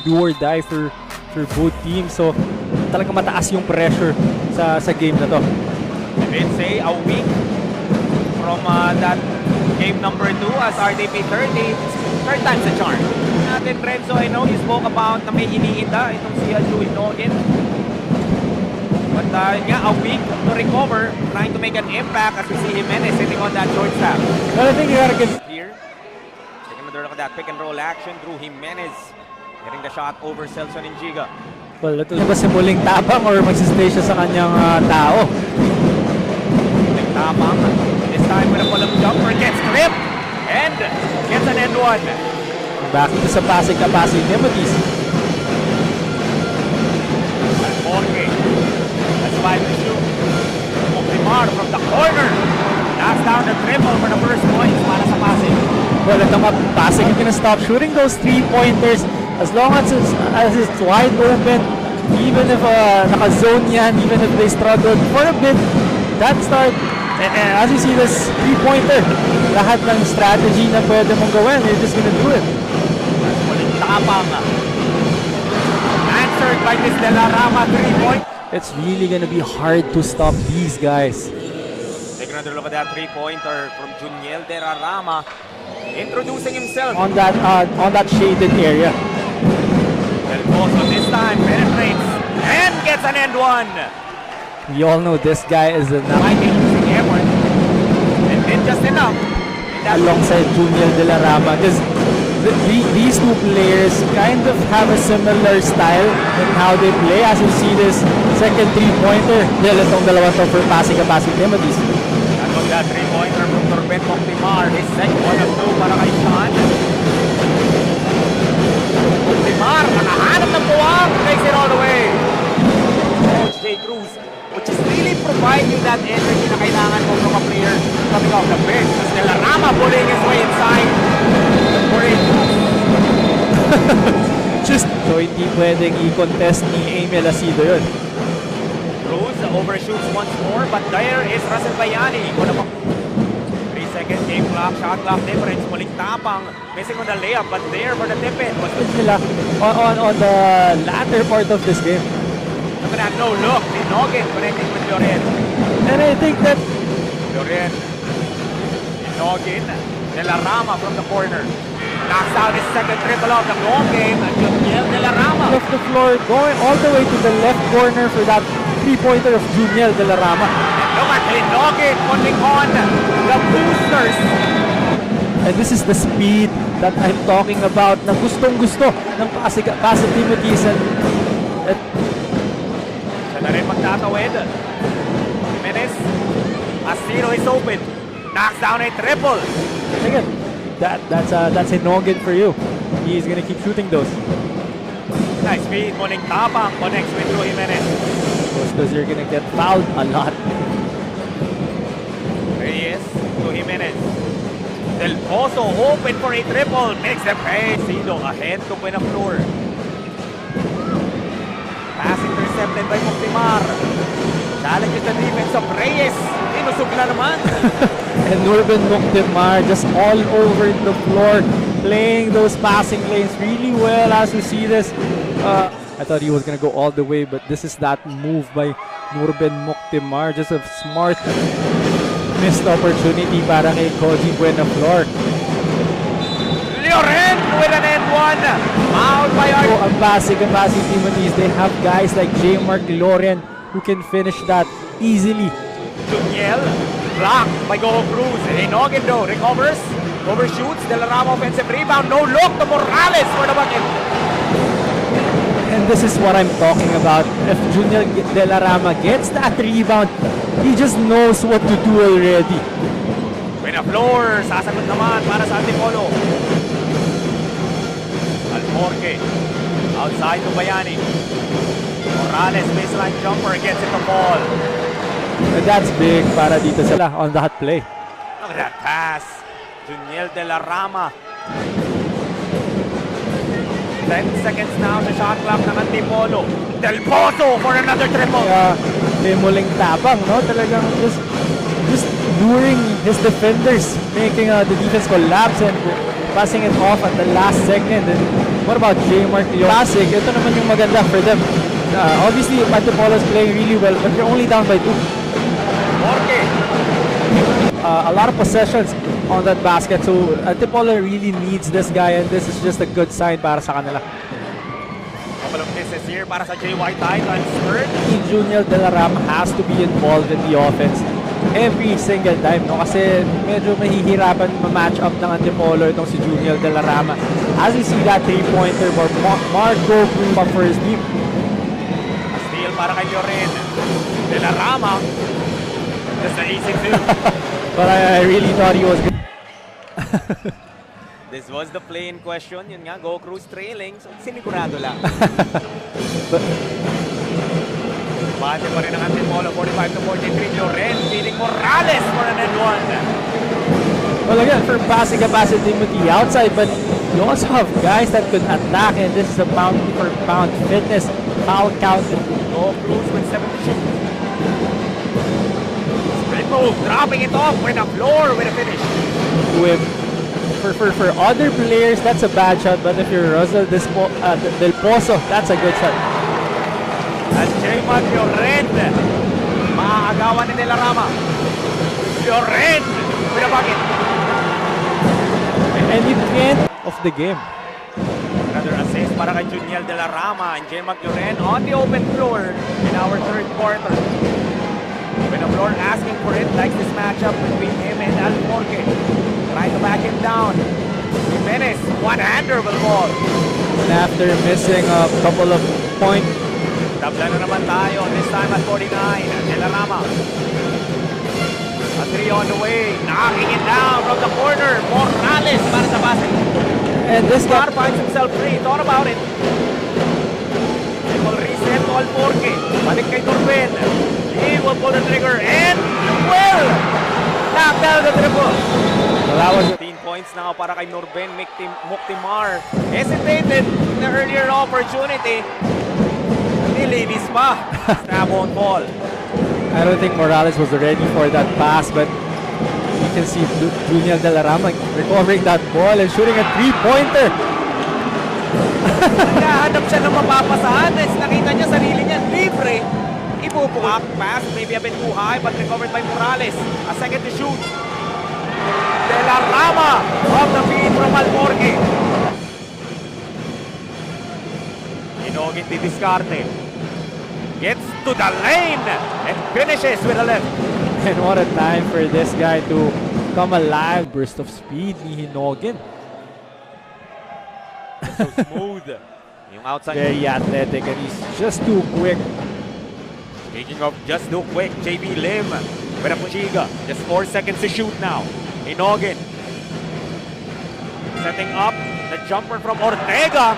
do or die for both teams. So talagang mataas yung pressure sa game na to. I'd say a week from that game number 2 as RDP 30. Third time's the charm. Natin, Renzo, I know you spoke about na may iniinda itong si Louis Noggin. But a week to recover, trying to make an impact as we see Jimenez sitting on that short staff. Well, I think you gotta give... Here, taking another look at that pick and roll action through Jimenez. Getting the shot over Celson Injiga. Well, ito ba si muling tabang or magsistay siya sa kanyang tao? Muling tabang. This time with a pull-up jumper, gets gripped and gets an end one. Back to sa Pasig, Apasi, Timothies. Okay. That's 5 to shoot. Okimar from the corner. Knocks down the triple for the first points para sa Pasig. Well, ito nga, Pasig is gonna stop shooting those 3-pointers as long as it's wide open. Even if naka-zone yan, even if they struggled for a bit, that start, and as you see this 3-pointer, lahat ng strategy na pwede mong gawin, you're just gonna do it. Muling tapang. Answered by this De La Rama 3-point. It's really gonna be hard to stop these guys. Take another look at that 3-pointer from Juniel De La Rama. Introducing himself On that shaded area. Del Pozo this time penetrates and gets an end one. We all know this guy is Fighting using effort and did just enough. alongside Juniel De La Rama, because these two players kind of have a similar style in how they play. As you see this second 3-pointer, itong dalawa to for Pasig, Apasi, Timothies. That was that 3-pointer from Torben Moctimar. His second one of 2 para kay Sean. Moctimar, nakahanap ng puwang, takes it all the way. Coach J. Cruz, which is really provide you that energy na kailangan mo from a player coming off the bench. As De La Rama pulling his way inside. Just so hindi pwedeng i-contest ni Amy Alacido yun. Cruz overshoots once more, but there is Russell Bayani. 3-second game clock, shot clock difference. Muling tapang, missing on the layup, but there for the tip-in. Nila on the latter part of this game. Look at that no look. Noggin connecting with Loren. And I think that Loren. Noggin. De La Rama from the corner. Knocks out his second triple of the ball game. And Juniel De La Rama. left the floor, going all the way to the left corner for that 3-pointer of Juniel De La Rama. And look at Noggin putting on the boosters. And this is the speed that I'm talking about na gustong-gusto ng Pasig Timothies. And Siya na rin magtatawid. Jimenez. Astiro is open. Knocks down a triple. again, that's a noggin for you. He's gonna keep shooting those. Nice feed. Muling tapang. Connects with Drew Jimenez. Because you're gonna get fouled a lot. There he is. To Jimenez. Del Pozo open for a triple. Makes the pay. Sido ahead to win a floor. Pass intercepted by Moctimar. Challenges the defense of Reyes. Inusugla naman. And Ruben Moctimar just all over the floor, playing those passing lanes really well. As we see this, I thought he was gonna go all the way, but this is that move by Ruben Moctimar. Just a smart missed opportunity para kay Koji Buenaflor. Loren with an end one. Out by our... So, ang Pasig Timothies, they have guys like J. Mark Loren who can finish that easily. Juniel. Blocked by Go Cruz. Noggin though recovers. Overshoots. De La Rama offensive rebound. No look to Morales for the bucket. And this is what I'm talking about. If Junior De La Rama gets that rebound, he just knows what to do already. Win a floor. Sasagot naman para sa Antipolo. Alforque. Outside to Bayani. Morales baseline jumper gets it to fall. And that's big para dito sila on that play. Look at that pass. Juniel De La Rama. 10 seconds now sa shot clock ng Antipolo. Del Pozo for another triple. May muling tapang, no? Talagang just luring his defenders, making the defense collapse and passing it off at the last second. And what about J-Mark? Pasig, ito naman yung maganda for them. Obviously, Antipolo is playing really well, but they're only down by 2. A lot of possessions on that basket, so Antipolo really needs this guy, and this is just a good sign para sa kanila. Couple of misses here para sa JY Titans. Junior De La Rama has to be involved in the offense every single time, no? Kasi medyo mahihirapan ma-match up ng Antipolo itong si Junior De La Rama. As you see that 3-pointer for Marco Prima for his team. Steal para kay Lloren. De La Rama. Just an easy two. But I really thought he was good. This was the play in question. Yun nga, Go Cruz trailing. So, sinigurado lang. Bate pa rin ang Antipolo. 45-43. Lloren feeding Morales for an and one. Well, again, for Pasig, Apasi, Timothy outside, but you also have guys that could attack, and this is a pound-for-pound fitness foul count. Go Cruz with 7 to shoot. Split move, dropping it off with a floor with a finish. With for other players, that's a bad shot, but if you're Russell Del Pozo, that's a good shot. As J-Mark Lloren, maaagawan ni De La Rama. Lloren with a bucket. And it can't of the game. Another assist para kay Junior De La Rama and J-Mark Lloren on the open floor in our third quarter. Open the floor asking for it, likes this matchup between him and Alforque. Trying to back him down. Jimenez, one-hander will fall. And after missing a couple of points, tabla na naman tayo, this time at 49. De La Rama. A 3 on the way, knocking it down from the corner. Morales para sa Pasig. and this guy Finds himself free, thought about it. He will reset to Alforque. Balik kay Norben. He will pull the trigger and will knock down the triple. that was 15 points now para kay Norben Muktimar. Hesitated in the earlier opportunity. Nilinis pa. Stab on ball. I don't think Morales was ready for that pass, but you can see Junior De La Rama recovering that ball and shooting a 3-pointer. Naghahanap siya ng mapapasahan. Nakita niya sarili niya libre. Ibubuhak pass, maybe a bit too high, but recovered by Morales. A second to shoot. De La Rama off the feed from Alforque. Inogin di Discarte. Gets to the lane and finishes with a left. And what a time for this guy to come alive. Burst of speed ni Hinogin. So smooth. Yung outside. Very athletic, and he's just too quick. Speaking of just too quick, JB Lim with a Puchiga. Just 4 seconds to shoot now. Hinogin. Setting up the jumper from Ortega.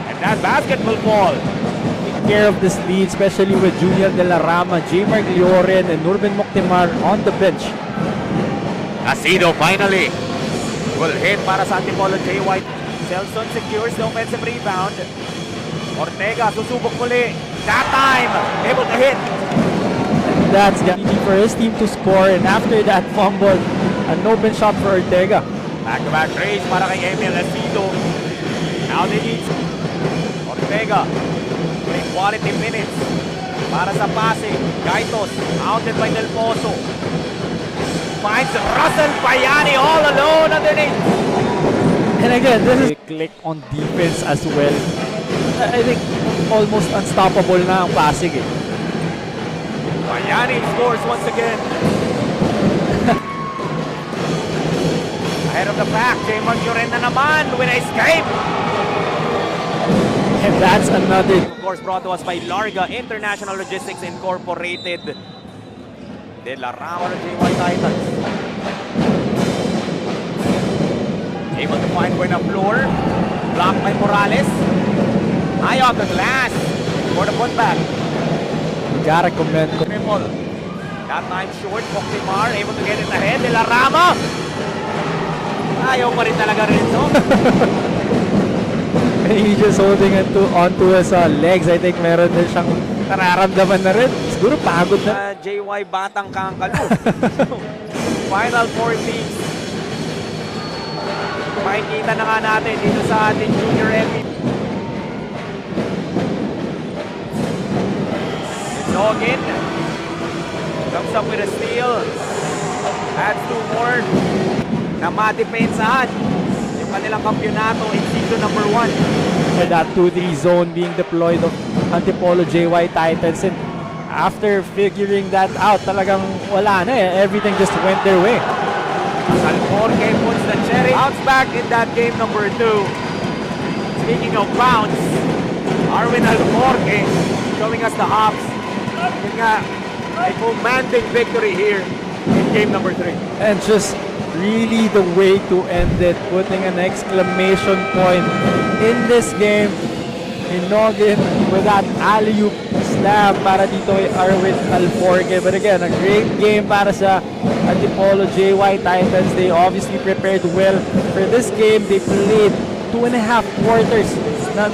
And that basket will fall. Taking care of this lead, especially with Junior De La Rama, J-Mark Lloren, and Norben Muktimar on the bench. Asido finally will hit para sa Antipolo. J. White. Selson secures the offensive rebound. Ortega susubok muli. That time, able to hit. That's easy for his team to score, and after that fumble, an open shot for Ortega. Back-to-back race para kay Emil Asido. Now they need Ortega. Play quality minutes para sa Pasig. Gaitos, outed by Del Pozo. Finds Russell Bayani all alone underneath. And again, this is a click on defense as well. I think almost unstoppable na ang Pasig eh. Bayani scores once again. Ahead of the pack, J-Mark Lloren na naman with a escape. And that's another. Of course, brought to us by Larga International Logistics Incorporated. De La Rama ng JY Titans. Able to find Buena Floor. Blocked by Morales. High off the glass for the putback. Gotta commend. Triple. That time short. Muktimar able to get it ahead. De La Rama. Ayaw pa rin talaga Renzo. He's just holding onto his legs. I think meron din siyang nararamdaman na rin. Siguro pagod na. JY Batang Kangkalo. Final 4 teams. Makikita na nga natin dito sa ating junior MVP. Noggin comes up with a steal. Adds 2 more na madepensahan yung kanilang kampyonato in season number 1. And that 2-3 zone being deployed of Antipolo JY Titans, and after figuring that out, talagang wala na eh. Everything just went their way. Alforque puts the cherry. Bounce back in that game number 2. Speaking of bounce, Arwin Alforque showing us the hops. Yun nga, a commanding victory here in game number 3. And just really the way to end it, putting an exclamation point in this game. Noggin with that alley-oop slam para dito kay Arwin Alforque. But again, a great game para sa Antipolo JY Titans. They obviously prepared well for this game. They played 2.5 quarters na